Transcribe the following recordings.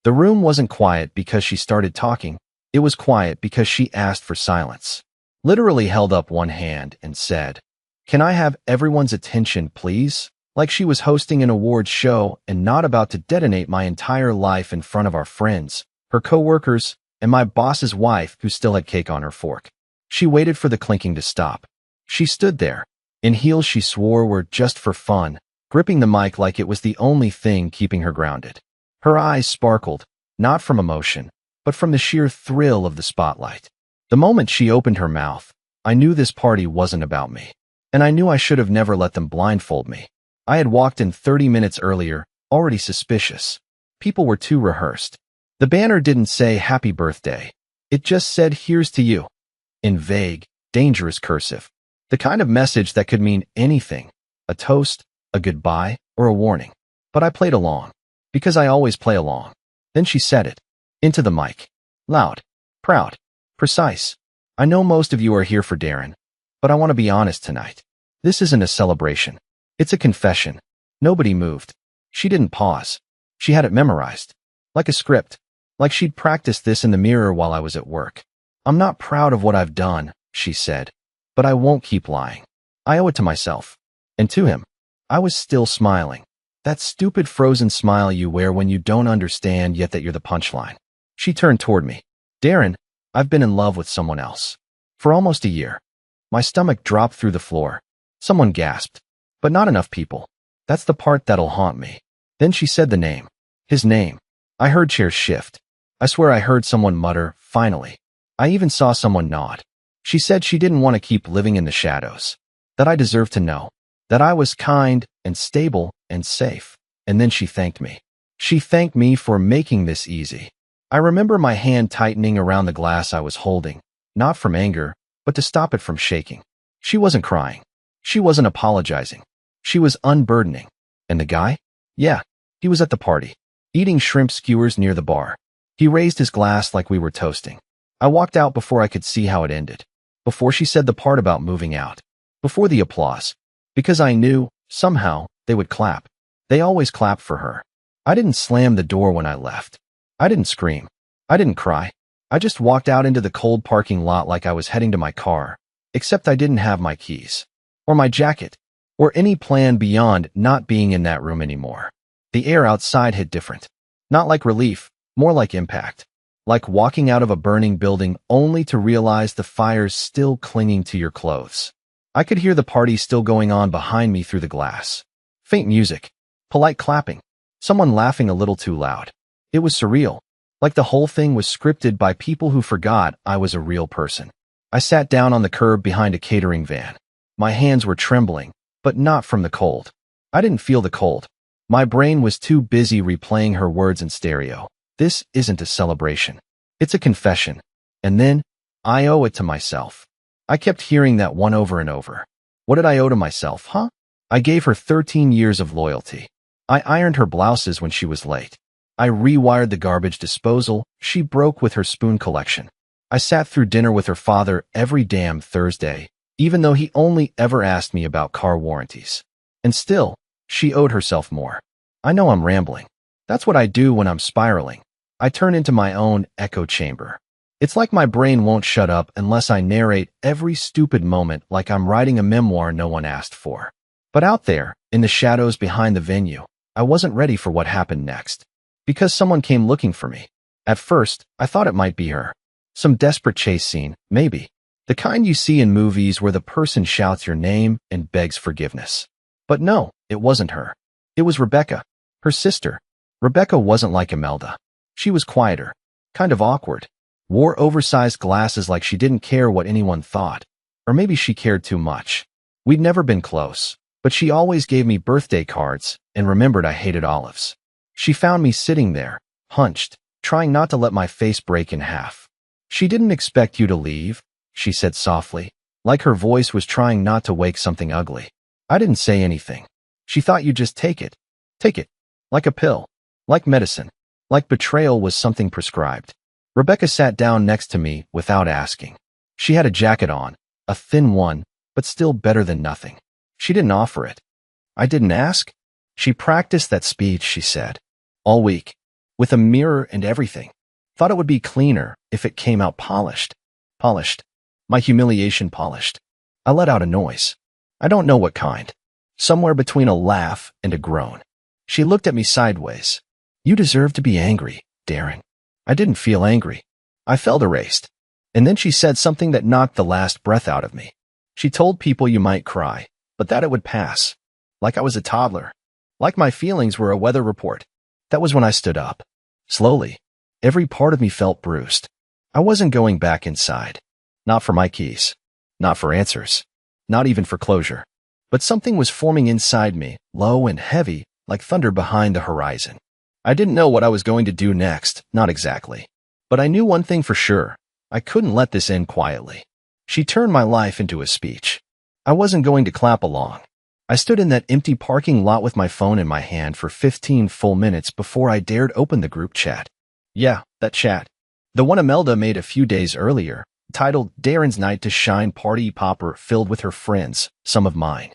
The room wasn't quiet because she started talking. It was quiet because she asked for silence. Literally held up one hand and said, "Can I have everyone's attention, please?" Like she was hosting an awards show and not about to detonate my entire life in front of our friends, her coworkers, and my boss's wife who still had cake on her fork. She waited for the clinking to stop. She stood there, in heels she swore were just for fun, gripping the mic like it was the only thing keeping her grounded. Her eyes sparkled, not from emotion, but from the sheer thrill of the spotlight. The moment she opened her mouth, I knew this party wasn't about me. And I knew I should have never let them blindfold me. I had walked in 30 minutes earlier, already suspicious. People were too rehearsed. The banner didn't say happy birthday. It just said here's to you, in vague, dangerous cursive. The kind of message that could mean anything, a toast, a goodbye, or a warning. But I played along, because I always play along. Then she said it, into the mic. Loud, proud, precise. I know most of you are here for Darin, but I want to be honest tonight. This isn't a celebration. It's a confession. Nobody moved. She didn't pause. She had it memorized. Like a script. Like she'd practiced this in the mirror while I was at work. "I'm not proud of what I've done," she said, "but I won't keep lying. I owe it to myself." And to him. I was still smiling. That stupid frozen smile you wear when you don't understand yet that you're the punchline. She turned toward me. "Darin, I've been in love with someone else. For almost a year." My stomach dropped through the floor. Someone gasped. But not enough people. That's the part that'll haunt me. Then she said the name. His name. I heard chairs shift. I swear I heard someone mutter, "Finally." I even saw someone nod. She said she didn't want to keep living in the shadows. That I deserved to know. That I was kind and stable and safe. And then she thanked me. She thanked me for making this easy. I remember my hand tightening around the glass I was holding. Not from anger, but to stop it from shaking. She wasn't crying. She wasn't apologizing. She was unburdening. And the guy? Yeah, he was at the party, eating shrimp skewers near the bar. He raised his glass like we were toasting. I walked out before I could see how it ended. Before she said the part about moving out. Before the applause. Because I knew, somehow, they would clap. They always clap for her. I didn't slam the door when I left. I didn't scream. I didn't cry. I just walked out into the cold parking lot like I was heading to my car. Except I didn't have my keys. Or my jacket. Or any plan beyond not being in that room anymore. The air outside hit different. Not like relief, more like impact. Like walking out of a burning building only to realize the fire's still clinging to your clothes. I could hear the party still going on behind me through the glass. Faint music. Polite clapping. Someone laughing a little too loud. It was surreal. Like the whole thing was scripted by people who forgot I was a real person. I sat down on the curb behind a catering van. My hands were trembling, but not from the cold. I didn't feel the cold. My brain was too busy replaying her words in stereo. This isn't a celebration. It's a confession. And then, I owe it to myself. I kept hearing that one over and over. What did I owe to myself, huh? I gave her 13 years of loyalty. I ironed her blouses when she was late. I rewired the garbage disposal she broke with her spoon collection. I sat through dinner with her father every damn Thursday, even though he only ever asked me about car warranties. And still, she owed herself more. I know I'm rambling. That's what I do when I'm spiraling. I turn into my own echo chamber. It's like my brain won't shut up unless I narrate every stupid moment like I'm writing a memoir no one asked for. But out there, in the shadows behind the venue, I wasn't ready for what happened next. Because someone came looking for me. At first, I thought it might be her. Some desperate chase scene, maybe. The kind you see in movies where the person shouts your name and begs forgiveness. But no, it wasn't her. It was Rebecca, her sister. Rebecca wasn't like Imelda. She was quieter, kind of awkward, wore oversized glasses like she didn't care what anyone thought. Or maybe she cared too much. We'd never been close, but she always gave me birthday cards and remembered I hated olives. She found me sitting there, hunched, trying not to let my face break in half. She didn't expect you to leave, she said softly, like her voice was trying not to wake something ugly. I didn't say anything. She thought you'd just take it. Take it. Like a pill. Like medicine. Like betrayal was something prescribed. Rebecca sat down next to me without asking. She had a jacket on, a thin one, but still better than nothing. She didn't offer it. I didn't ask. She practiced that speech, she said. All week. with a mirror and everything. Thought it would be cleaner if it came out polished. Polished. My humiliation polished. I let out a noise. I don't know what kind. Somewhere between a laugh and a groan. She looked at me sideways. You deserve to be angry, Darin. I didn't feel angry. I felt erased. And then she said something that knocked the last breath out of me. She told people you might cry, but that it would pass. Like I was a toddler. Like my feelings were a weather report. That was when I stood up. Slowly. Every part of me felt bruised. I wasn't going back inside. Not for my keys. Not for answers. Not even for closure. But something was forming inside me, low and heavy, like thunder behind the horizon. I didn't know what I was going to do next, not exactly. But I knew one thing for sure. I couldn't let this end quietly. She turned my life into a speech. I wasn't going to clap along. I stood in that empty parking lot with my phone in my hand for 15 full minutes before I dared open the group chat. Yeah, that chat. The one Imelda made a few days earlier, titled Darin's Night to Shine Party Popper, filled with her friends, some of mine.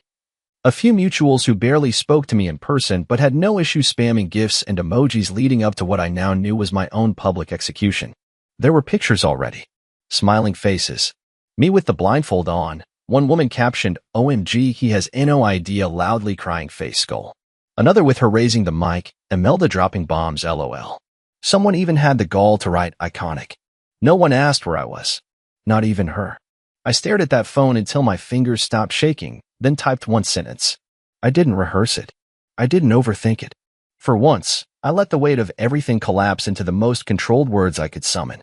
A few mutuals who barely spoke to me in person but had no issue spamming gifs and emojis leading up to what I now knew was my own public execution. There were pictures already. Smiling faces. Me with the blindfold on. One woman captioned, OMG, he has no idea, loudly crying face skull. Another with her raising the mic, Imelda dropping bombs, LOL. Someone even had the gall to write iconic. No one asked where I was. Not even her. I stared at that phone until my fingers stopped shaking, then typed one sentence. I didn't rehearse it. I didn't overthink it. For once, I let the weight of everything collapse into the most controlled words I could summon.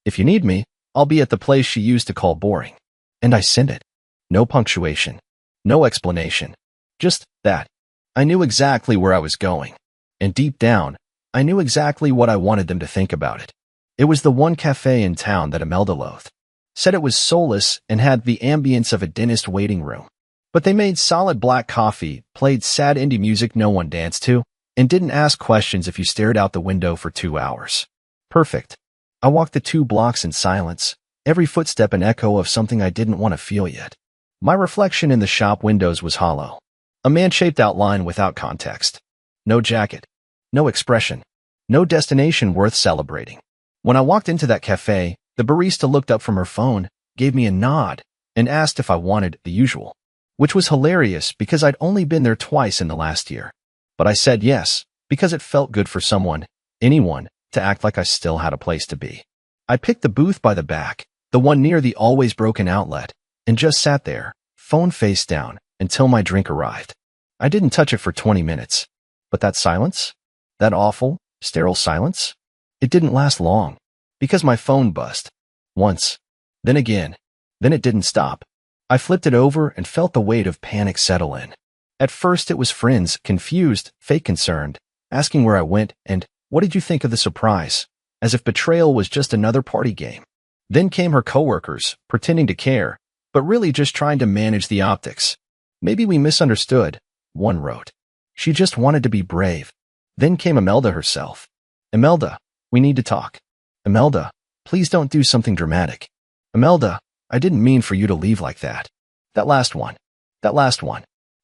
If you need me, I'll be at the place she used to call boring. And I sent it. No punctuation. No explanation. Just that. I knew exactly where I was going. And deep down, I knew exactly what I wanted them to think about it. It was the one cafe in town that Imelda loathed. Said it was soulless and had the ambience of a dentist waiting room. But they made solid black coffee, played sad indie music no one danced to, and didn't ask questions if you stared out the window for 2 hours. Perfect. I walked the 2 blocks in silence, every footstep an echo of something I didn't want to feel yet. My reflection in the shop windows was hollow. A man-shaped outline without context. No jacket. No expression. No destination worth celebrating. When I walked into that cafe, the barista looked up from her phone, gave me a nod, and asked if I wanted the usual. Which was hilarious because I'd only been there twice in the last year. But I said yes, because it felt good for someone, anyone, to act like I still had a place to be. I picked the booth by the back, the one near the always broken outlet, and just sat there, phone face down, until my drink arrived. I didn't touch it for 20 minutes. But that silence? That awful, sterile silence? It didn't last long. Because my phone buzzed. Once. Then again. Then it didn't stop. I flipped it over and felt the weight of panic settle in. At first it was friends, confused, fake concerned, asking where I went and, what did you think of the surprise? As if betrayal was just another party game. Then came her coworkers, pretending to care, but really just trying to manage the optics. Maybe we misunderstood, one wrote. She just wanted to be brave. Then came Imelda herself. Imelda, we need to talk. Imelda, please don't do something dramatic. Imelda, I didn't mean for you to leave like that. That last one.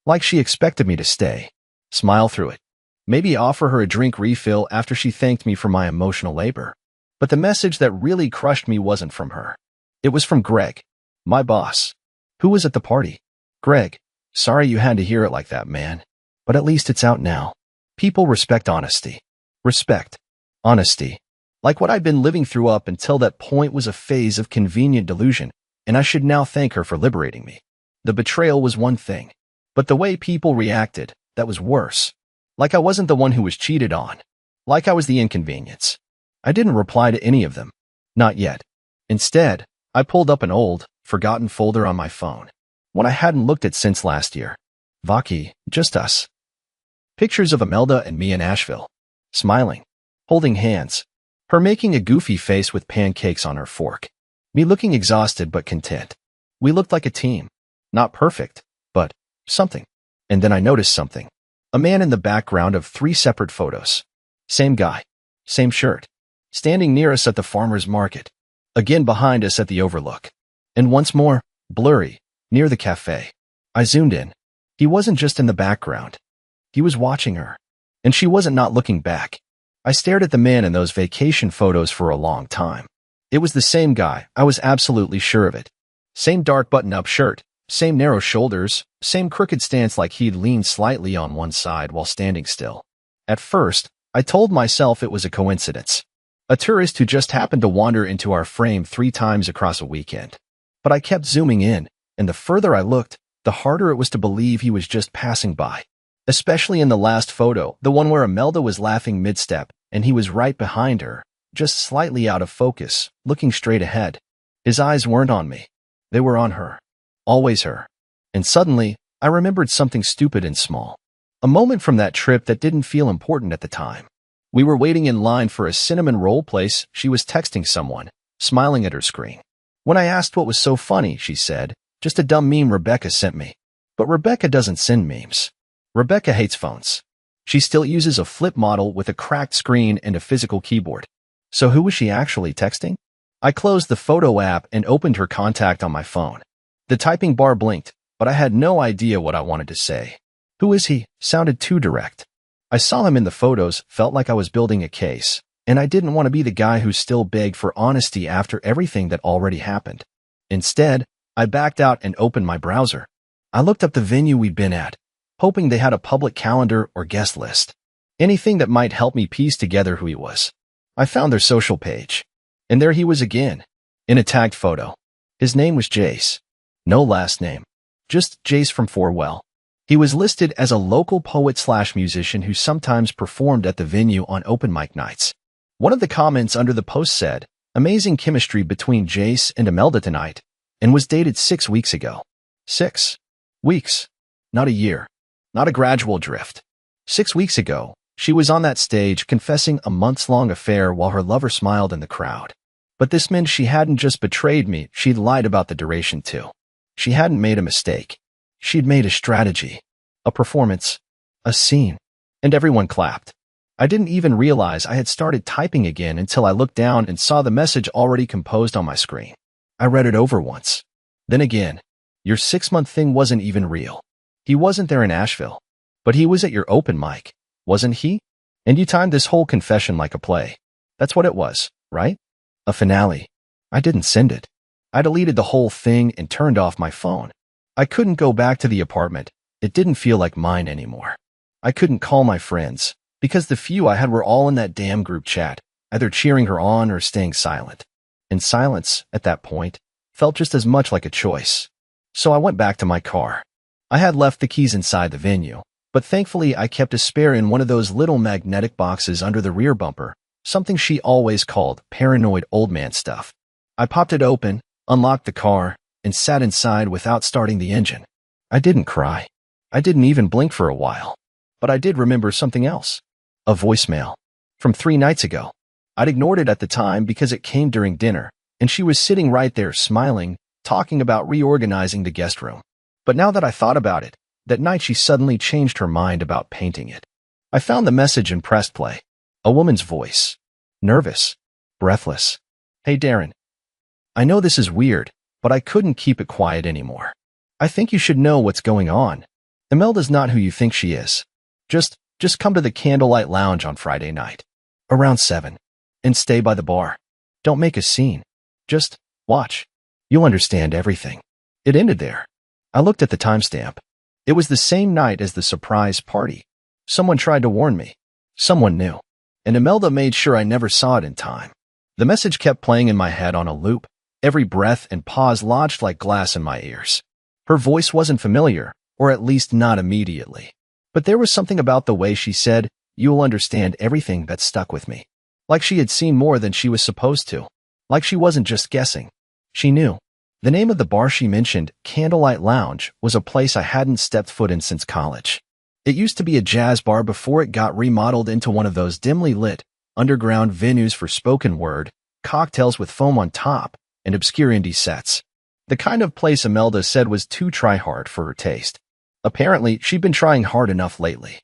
Like she expected me to stay. Smile through it. Maybe offer her a drink refill after she thanked me for my emotional labor. But the message that really crushed me wasn't from her. It was from Greg, my boss, who was at the party. Greg, sorry you had to hear it like that, man. But at least it's out now. People respect honesty. Respect. Honesty. Like what I'd been living through up until that point was a phase of convenient delusion, and I should now thank her for liberating me. The betrayal was one thing, but the way people reacted, that was worse. Like I wasn't the one who was cheated on. Like I was the inconvenience. I didn't reply to any of them. Not yet. Instead, I pulled up an old, forgotten folder on my phone. One I hadn't looked at since last year. Vaki, just us. Pictures of Imelda and me in Asheville. Smiling. Holding hands. Her making a goofy face with pancakes on her fork. Me looking exhausted but content. We looked like a team. Not perfect, but something. And then I noticed something. A man in the background of 3 separate photos. Same guy. Same shirt. Standing near us at the farmer's market. Again behind us at the overlook. And once more, blurry, near the cafe. I zoomed in. He wasn't just in the background. He was watching her. And she wasn't not looking back. I stared at the man in those vacation photos for a long time. It was the same guy, I was absolutely sure of it. Same dark button-up shirt, same narrow shoulders, same crooked stance like he'd leaned slightly on one side while standing still. At first, I told myself it was a coincidence. A tourist who just happened to wander into our frame 3 times across a weekend. But I kept zooming in, and the further I looked, the harder it was to believe he was just passing by. Especially in the last photo, the one where Imelda was laughing mid-step, and he was right behind her, just slightly out of focus, looking straight ahead. His eyes weren't on me. They were on her. Always her. And suddenly, I remembered something stupid and small. A moment from that trip that didn't feel important at the time. We were waiting in line for a cinnamon roll place. She was texting someone, smiling at her screen. When I asked what was so funny, she said, "Just a dumb meme Rebecca sent me." But Rebecca doesn't send memes. Rebecca hates phones. She still uses a flip model with a cracked screen and a physical keyboard. So who was she actually texting? I closed the photo app and opened her contact on my phone. The typing bar blinked, but I had no idea what I wanted to say. Who is he? Sounded too direct. I saw him in the photos, felt like I was building a case, and I didn't want to be the guy who still begged for honesty after everything that already happened. Instead, I backed out and opened my browser. I looked up the venue we'd been at, hoping they had a public calendar or guest list. Anything that might help me piece together who he was. I found their social page. And there he was again, in a tagged photo. His name was Jace. No last name. Just Jace from Forwell. He was listed as a local poet/musician who sometimes performed at the venue on open mic nights. One of the comments under the post said, "Amazing chemistry between Jace and Imelda tonight," and was dated 6 weeks ago. 6 weeks. Not a year. Not a gradual drift. 6 weeks ago, she was on that stage confessing a months-long affair while her lover smiled in the crowd. But this meant she hadn't just betrayed me, she'd lied about the duration too. She hadn't made a mistake. She'd made a strategy, a performance, a scene, and everyone clapped. I didn't even realize I had started typing again until I looked down and saw the message already composed on my screen. I read it over once. Then again, "Your 6-month thing wasn't even real. He wasn't there in Asheville. But he was at your open mic, wasn't he? And you timed this whole confession like a play. That's what it was, right? A finale." I didn't send it. I deleted the whole thing and turned off my phone. I couldn't go back to the apartment. It didn't feel like mine anymore. I couldn't call my friends, because the few I had were all in that damn group chat, either cheering her on or staying silent. And silence, at that point, felt just as much like a choice. So I went back to my car. I had left the keys inside the venue, but thankfully I kept a spare in one of those little magnetic boxes under the rear bumper, something she always called paranoid old man stuff. I popped it open, unlocked the car, and sat inside without starting the engine. I didn't cry. I didn't even blink for a while. But I did remember something else. A voicemail. From 3 nights ago. I'd ignored it at the time because it came during dinner, and she was sitting right there smiling, talking about reorganizing the guest room. But now that I thought about it, that night she suddenly changed her mind about painting it. I found the message and pressed play. A woman's voice. Nervous. Breathless. "Hey Darin. I know this is weird, but I couldn't keep it quiet anymore. I think you should know what's going on. Imelda's not who you think she is. Just come to the Candlelight Lounge on Friday night. Around 7. And stay by the bar. Don't make a scene. Just watch. You'll understand everything." It ended there. I looked at the timestamp. It was the same night as the surprise party. Someone tried to warn me. Someone knew. And Imelda made sure I never saw it in time. The message kept playing in my head on a loop. Every breath and pause lodged like glass in my ears. Her voice wasn't familiar, or at least not immediately. But there was something about the way she said, "You'll understand everything," that stuck with me. Like she had seen more than she was supposed to. Like she wasn't just guessing. She knew. The name of the bar she mentioned, Candlelight Lounge, was a place I hadn't stepped foot in since college. It used to be a jazz bar before it got remodeled into one of those dimly lit, underground venues for spoken word, cocktails with foam on top, and obscure indie sets. The kind of place Imelda said was too try-hard for her taste. Apparently, she'd been trying hard enough lately.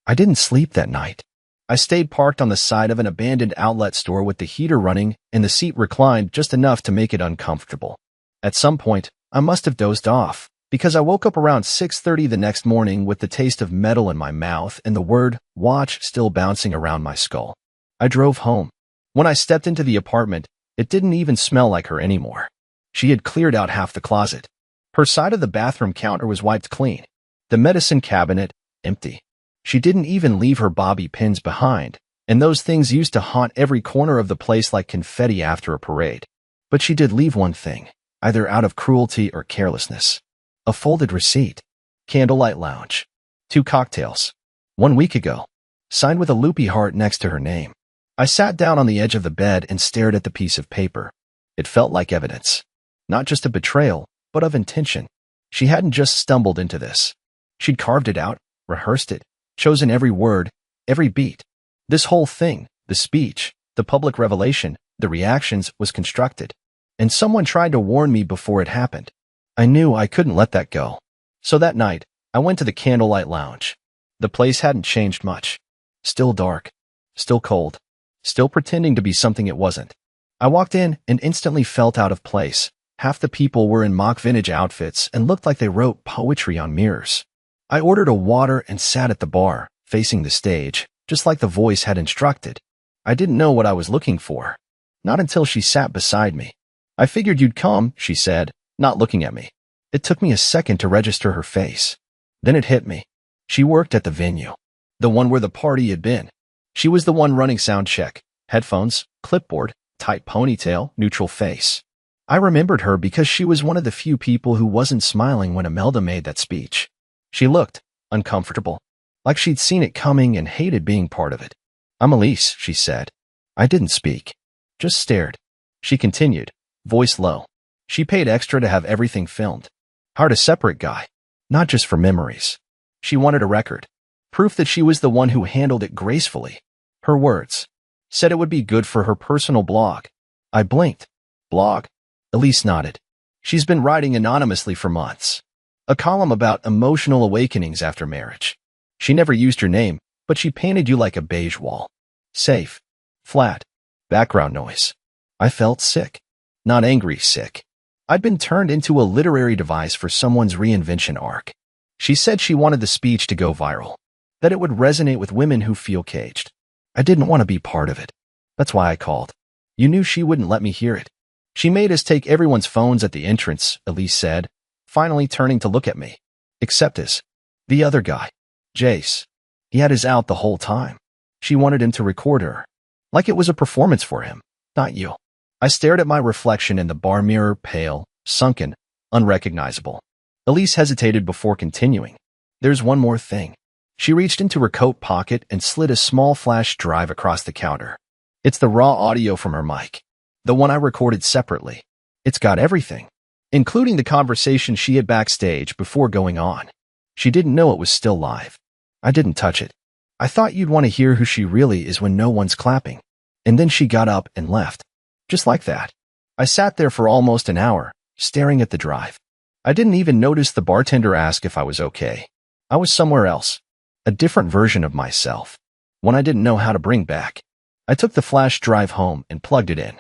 I didn't sleep that night. I stayed parked on the side of an abandoned outlet store with the heater running and the seat reclined just enough to make it uncomfortable. At some point, I must have dozed off, because I woke up around 6:30 the next morning with the taste of metal in my mouth and the word "watch" still bouncing around my skull. I drove home. When I stepped into the apartment, it didn't even smell like her anymore. She had cleared out half the closet. Her side of the bathroom counter was wiped clean. The medicine cabinet, empty. She didn't even leave her bobby pins behind, and those things used to haunt every corner of the place like confetti after a parade. But she did leave one thing, either out of cruelty or carelessness. A folded receipt. Candlelight Lounge. 2 cocktails. 1 week ago. Signed with a loopy heart next to her name. I sat down on the edge of the bed and stared at the piece of paper. It felt like evidence. Not just of betrayal, but of intention. She hadn't just stumbled into this. She'd carved it out, rehearsed it, chosen every word, every beat. This whole thing, the speech, the public revelation, the reactions, was constructed. And someone tried to warn me before it happened. I knew I couldn't let that go. So that night, I went to the Candlelight Lounge. The place hadn't changed much. Still dark. Still cold. Still pretending to be something it wasn't. I walked in and instantly felt out of place. Half the people were in mock vintage outfits and looked like they wrote poetry on mirrors. I ordered a water and sat at the bar, facing the stage, just like the voice had instructed. I didn't know what I was looking for. Not until she sat beside me. I figured you'd come, she said, not looking at me. It took me a second to register her face. Then it hit me. She worked at the venue. The one where the party had been. She was the one running sound check. Headphones, clipboard, tight ponytail, neutral face. I remembered her because she was one of the few people who wasn't smiling when Imelda made that speech. She looked uncomfortable, like she'd seen it coming and hated being part of it. I'm Elise, she said. I didn't speak, just stared. She continued, voice low. She paid extra to have everything filmed. Hired a separate guy, not just for memories. She wanted a record, proof that she was the one who handled it gracefully. Her words said it would be good for her personal blog. I blinked. Blog? Elise nodded. She's been writing anonymously for months. A column about emotional awakenings after marriage. She never used her name, but she painted you like a beige wall. Safe. Flat. Background noise. I felt sick. Not angry, sick. I'd been turned into a literary device for someone's reinvention arc. She said she wanted the speech to go viral, that it would resonate with women who feel caged. I didn't want to be part of it. That's why I called. You knew she wouldn't let me hear it. She made us take everyone's phones at the entrance, Elise said, finally turning to look at me. Except his. The other guy. Jace. He had his out the whole time. She wanted him to record her. Like it was a performance for him, not you. I stared at my reflection in the bar mirror, pale, sunken, unrecognizable. Elise hesitated before continuing. There's one more thing. She reached into her coat pocket and slid a small flash drive across the counter. It's the raw audio from her mic. The one I recorded separately. It's got everything, including the conversation she had backstage before going on. She didn't know it was still live. I didn't touch it. I thought you'd want to hear who she really is when no one's clapping. And then she got up and left. Just like that. I sat there for almost an hour, staring at the drive. I didn't even notice the bartender ask if I was okay. I was somewhere else. A different version of myself. One I didn't know how to bring back. I took the flash drive home and plugged it in.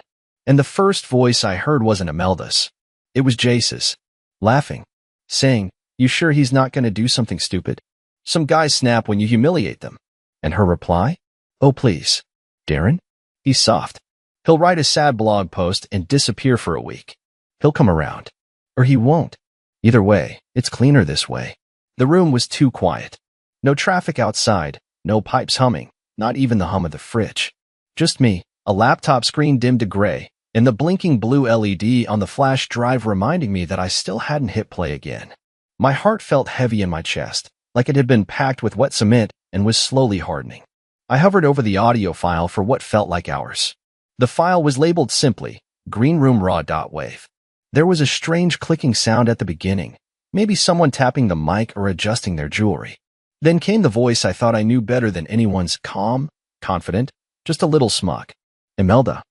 And the first voice I heard wasn't Imelda's. It was Jace's. Laughing. Saying, you sure he's not going to do something stupid? Some guys snap when you humiliate them. And her reply? Oh please. Darin? He's soft. He'll write a sad blog post and disappear for a week. He'll come around. Or he won't. Either way, it's cleaner this way. The room was too quiet. No traffic outside, no pipes humming, not even the hum of the fridge. Just me, a laptop screen dimmed to gray, and the blinking blue LED on the flash drive reminding me that I still hadn't hit play again. My heart felt heavy in my chest, like it had been packed with wet cement and was slowly hardening. I hovered over the audio file for what felt like hours. The file was labeled simply, Green Room Raw.wave. There was a strange clicking sound at the beginning, maybe someone tapping the mic or adjusting their jewelry. Then came the voice I thought I knew better than anyone's, calm, confident, just a little smug. Imelda.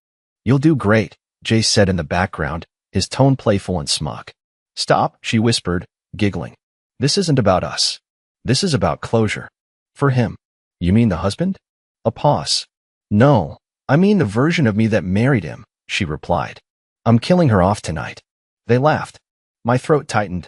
You'll do great, Jace said in the background, his tone playful and smug. Stop, she whispered, giggling. This isn't about us. This is about closure. For him. You mean the husband? A pause. No, I mean the version of me that married him, she replied. I'm killing her off tonight. They laughed. My throat tightened.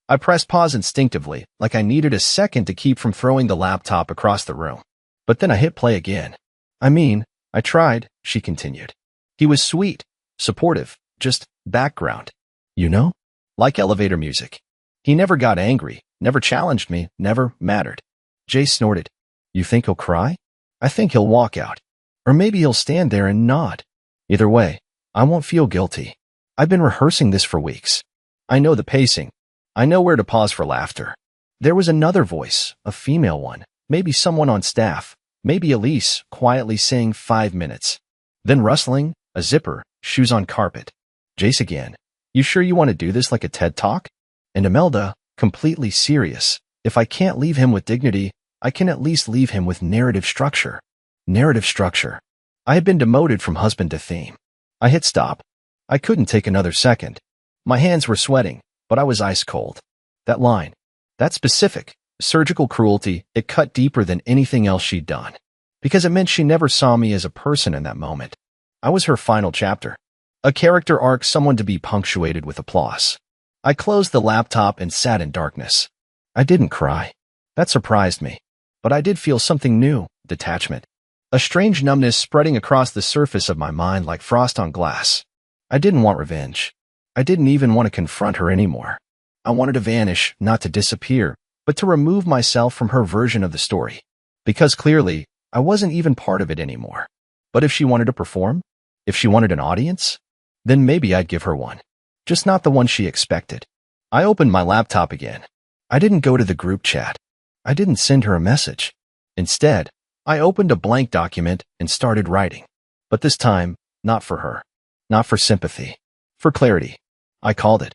I pressed pause instinctively, like I needed a second to keep from throwing the laptop across the room. But then I hit play again. I mean, I tried, she continued. He was sweet, supportive, just background. You know? Like elevator music. He never got angry, never challenged me, never mattered. Jay snorted. You think he'll cry? I think he'll walk out. Or maybe he'll stand there and nod. Either way, I won't feel guilty. I've been rehearsing this for weeks. I know the pacing. I know where to pause for laughter. There was another voice, a female one, maybe someone on staff, maybe Elise, quietly saying 5 minutes. Then rustling, a zipper, shoes on carpet. Jace again. You sure you want to do this like a TED Talk? And Imelda, completely serious. If I can't leave him with dignity, I can at least leave him with narrative structure. Narrative structure. I had been demoted from husband to theme. I hit stop. I couldn't take another second. My hands were sweating, but I was ice cold. That line, that specific, surgical cruelty, it cut deeper than anything else she'd done. Because it meant she never saw me as a person in that moment. I was her final chapter. A character arc, someone to be punctuated with applause. I closed the laptop and sat in darkness. I didn't cry. That surprised me. But I did feel something new, detachment. A strange numbness spreading across the surface of my mind like frost on glass. I didn't want revenge. I didn't even want to confront her anymore. I wanted to vanish, not to disappear, but to remove myself from her version of the story. Because clearly, I wasn't even part of it anymore. But if she wanted to perform, if she wanted an audience, then maybe I'd give her one. Just not the one she expected. I opened my laptop again. I didn't go to the group chat. I didn't send her a message. Instead, I opened a blank document and started writing. But this time, not for her. Not for sympathy. For clarity. I called it.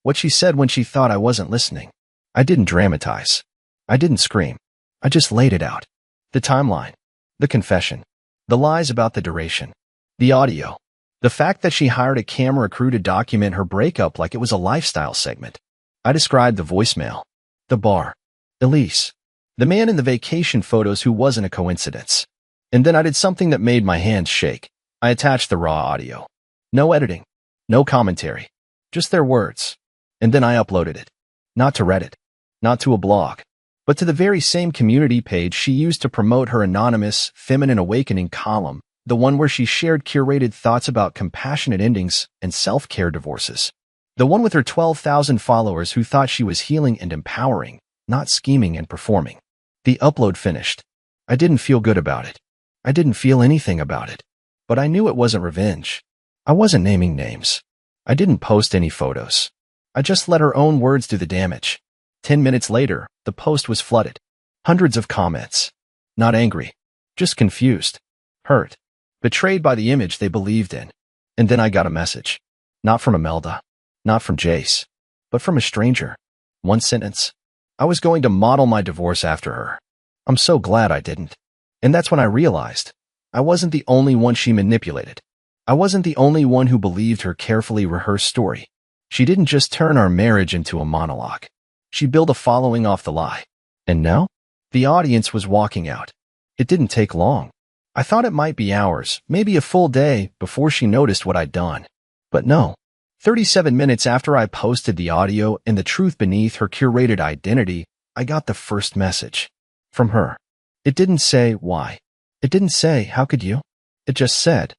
What she said when she thought I wasn't listening. I didn't dramatize. I didn't scream. I just laid it out. The timeline. The confession. The lies about the duration. The audio. The fact that she hired a camera crew to document her breakup like it was a lifestyle segment. I described the voicemail. The bar. Elise. The man in the vacation photos who wasn't a coincidence. And then I did something that made my hands shake. I attached the raw audio. No editing. No commentary. Just their words. And then I uploaded it. Not to Reddit. Not to a blog. But to the very same community page she used to promote her anonymous, feminine awakening column. The one where she shared curated thoughts about compassionate endings and self-care divorces. The one with her 12,000 followers who thought she was healing and empowering, not scheming and performing. The upload finished. I didn't feel good about it. I didn't feel anything about it. But I knew it wasn't revenge. I wasn't naming names. I didn't post any photos. I just let her own words do the damage. 10 minutes later, the post was flooded. Hundreds of comments. Not angry. Just confused. Hurt. Betrayed by the image they believed in. And then I got a message. Not from Imelda. Not from Jace. But from a stranger. One sentence. I was going to model my divorce after her. I'm so glad I didn't. And that's when I realized I wasn't the only one she manipulated. I wasn't the only one who believed her carefully rehearsed story. She didn't just turn our marriage into a monologue. She built a following off the lie. And now? The audience was walking out. It didn't take long. I thought it might be hours, maybe a full day, before she noticed what I'd done. But no. 37 minutes after I posted the audio and the truth beneath her curated identity, I got the first message. From her. It didn't say why. It didn't say, how could you? It just said,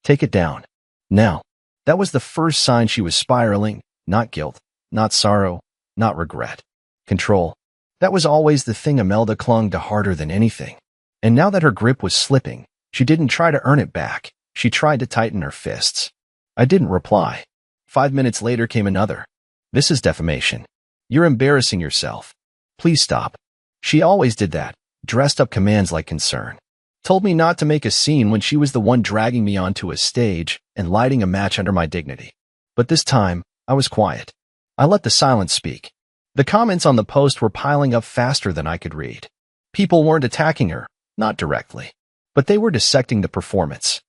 take it down. Now. That was the first sign she was spiraling. Not guilt. Not sorrow. Not regret. Control. That was always the thing Imelda clung to harder than anything. And now that her grip was slipping, she didn't try to earn it back. She tried to tighten her fists. I didn't reply. 5 minutes later came another. This is defamation. You're embarrassing yourself. Please stop. She always did that, dressed up commands like concern. Told me not to make a scene when she was the one dragging me onto a stage and lighting a match under my dignity. But this time, I was quiet. I let the silence speak. The comments on the post were piling up faster than I could read. People weren't attacking her. Not directly. But they were dissecting the performance.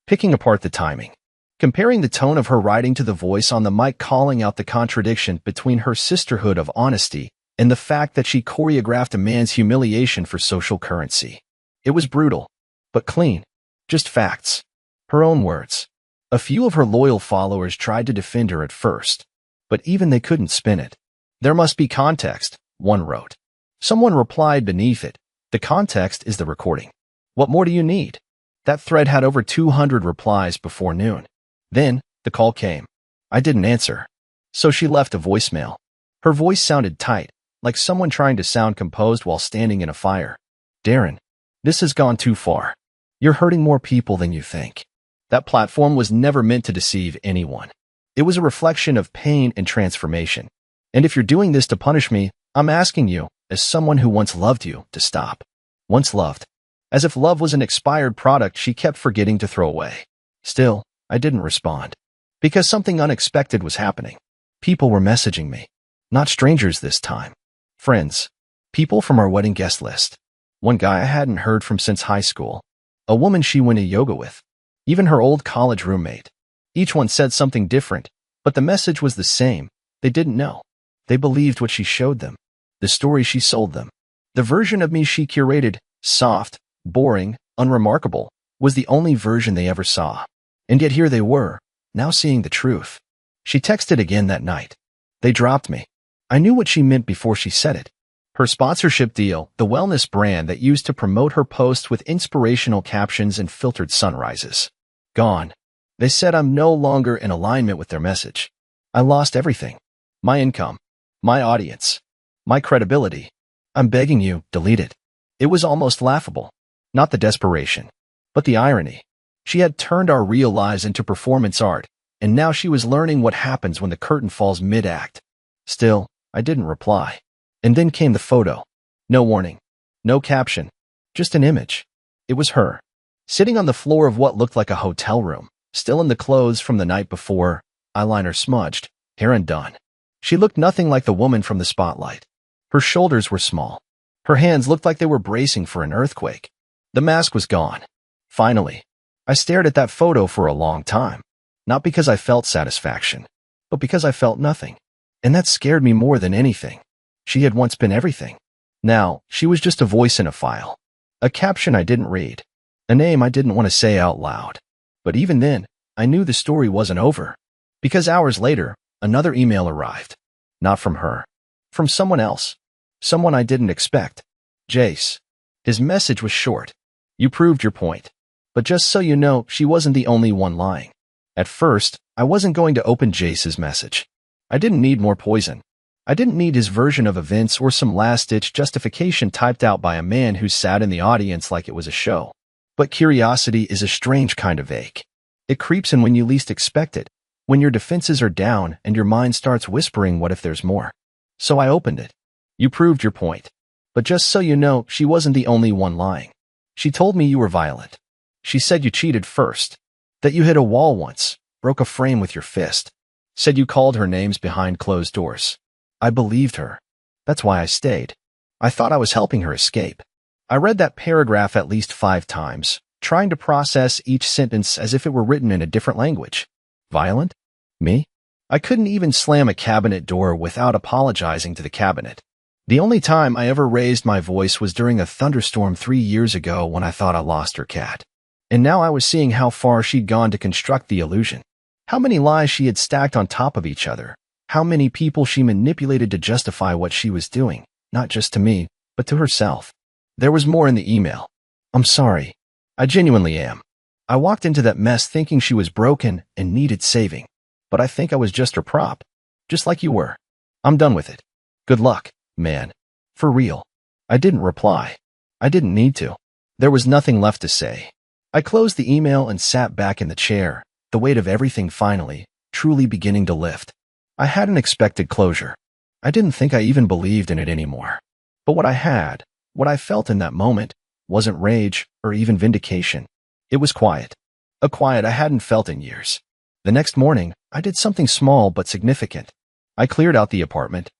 Picking apart the timing. Comparing the tone of her writing to the voice on the mic, calling out the contradiction between her sisterhood of honesty and the fact that she choreographed a man's humiliation for social currency. It was brutal, but clean. Just facts. Her own words. A few of her loyal followers tried to defend her at first, but even they couldn't spin it. There must be context, one wrote. Someone replied beneath it. The context is the recording. What more do you need? That thread had over 200 replies before noon. Then, the call came. I didn't answer. So she left a voicemail. Her voice sounded tight, like someone trying to sound composed while standing in a fire. Darin, this has gone too far. You're hurting more people than you think. That platform was never meant to deceive anyone. It was a reflection of pain and transformation. And if you're doing this to punish me, I'm asking you, as someone who once loved you, to stop. Once loved. As if love was an expired product she kept forgetting to throw away. Still, I didn't respond. Because something unexpected was happening. People were messaging me. Not strangers this time. Friends. People from our wedding guest list. One guy I hadn't heard from since high school. A woman she went to yoga with. Even her old college roommate. Each one said something different, but the message was the same. They didn't know. They believed what she showed them. The story she sold them. The version of me she curated, soft, boring, unremarkable, was the only version they ever saw. And yet here they were, now seeing the truth. She texted again that night. They dropped me. I knew what she meant before she said it. Her sponsorship deal, the wellness brand that used to promote her posts with inspirational captions and filtered sunrises. Gone. They said I'm no longer in alignment with their message. I lost everything. My income. My audience. My credibility. I'm begging you, delete it. It was almost laughable. Not the desperation, but the irony. She had turned our real lives into performance art, and now she was learning what happens when the curtain falls mid-act. Still, I didn't reply. And then came the photo. No warning. No caption. Just an image. It was her. Sitting on the floor of what looked like a hotel room, still in the clothes from the night before, eyeliner smudged, hair undone. She looked nothing like the woman from the spotlight. Her shoulders were small. Her hands looked like they were bracing for an earthquake. The mask was gone. Finally, I stared at that photo for a long time. Not because I felt satisfaction, but because I felt nothing. And that scared me more than anything. She had once been everything. Now, she was just a voice in a file. A caption I didn't read. A name I didn't want to say out loud. But even then, I knew the story wasn't over. Because hours later, another email arrived. Not from her. From someone else. Someone I didn't expect. Jace. His message was short. You proved your point. But just so you know, she wasn't the only one lying. At first, I wasn't going to open Jace's message. I didn't need more poison. I didn't need his version of events or some last-ditch justification typed out by a man who sat in the audience like it was a show. But curiosity is a strange kind of ache. It creeps in when you least expect it, when your defenses are down and your mind starts whispering what if there's more. So I opened it. You proved your point. But just so you know, she wasn't the only one lying. She told me you were violent. She said you cheated first. That you hit a wall once, broke a frame with your fist. Said you called her names behind closed doors. I believed her. That's why I stayed. I thought I was helping her escape. I read that paragraph at least 5 times, trying to process each sentence as if it were written in a different language. Violent? Me? I couldn't even slam a cabinet door without apologizing to the cabinet. The only time I ever raised my voice was during a thunderstorm 3 years ago when I thought I lost her cat. And now I was seeing how far she'd gone to construct the illusion. How many lies she had stacked on top of each other. How many people she manipulated to justify what she was doing, not just to me, but to herself. There was more in the email. I'm sorry. I genuinely am. I walked into that mess thinking she was broken and needed saving. But I think I was just her prop. Just like you were. I'm done with it. Good luck, man. For real. I didn't reply. I didn't need to. There was nothing left to say. I closed the email and sat back in the chair, the weight of everything finally, truly beginning to lift. I hadn't expected closure. I didn't think I even believed in it anymore. But what I felt in that moment, wasn't rage or even vindication. It was quiet. A quiet I hadn't felt in years. The next morning, I did something small but significant. I cleared out the apartment.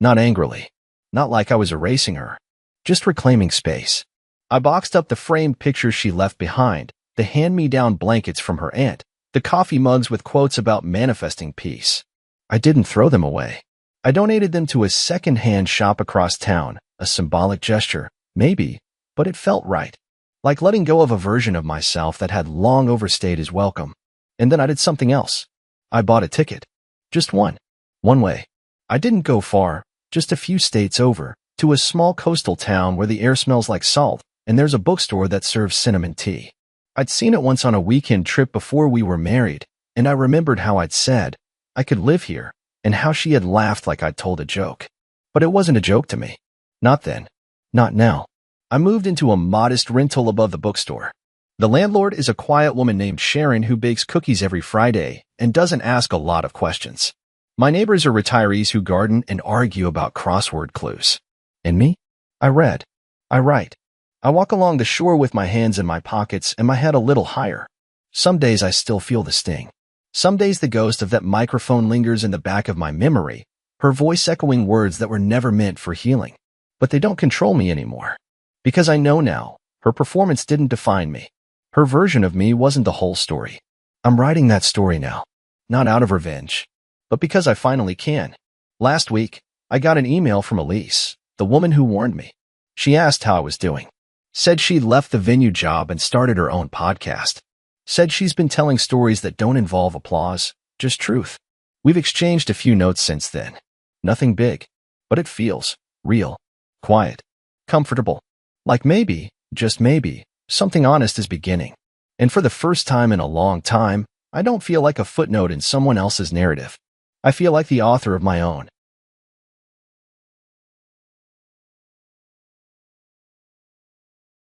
Not angrily. Not like I was erasing her. Just reclaiming space. I boxed up the framed pictures she left behind, the hand-me-down blankets from her aunt, the coffee mugs with quotes about manifesting peace. I didn't throw them away. I donated them to a second-hand shop across town, a symbolic gesture, maybe, but it felt right. Like letting go of a version of myself that had long overstayed his welcome. And then I did something else. I bought a ticket. Just one. One way. I didn't go far, just a few states over, to a small coastal town where the air smells like salt, and there's a bookstore that serves cinnamon tea. I'd seen it once on a weekend trip before we were married, and I remembered how I'd said I could live here, and how she had laughed like I'd told a joke. But it wasn't a joke to me. Not then. Not now. I moved into a modest rental above the bookstore. The landlord is a quiet woman named Sharon who bakes cookies every Friday and doesn't ask a lot of questions. My neighbors are retirees who garden and argue about crossword clues. And me? I read. I write. I walk along the shore with my hands in my pockets and my head a little higher. Some days I still feel the sting. Some days the ghost of that microphone lingers in the back of my memory, her voice echoing words that were never meant for healing. But they don't control me anymore. Because I know now, her performance didn't define me. Her version of me wasn't the whole story. I'm writing that story now. Not out of revenge, but because I finally can. Last week, I got an email from Elise, the woman who warned me. She asked how I was doing. Said she'd left the venue job and started her own podcast. Said she's been telling stories that don't involve applause, just truth. We've exchanged a few notes since then. Nothing big, but it feels real, quiet, comfortable. Like maybe, just maybe, something honest is beginning. And for the first time in a long time, I don't feel like a footnote in someone else's narrative. I feel like the author of my own.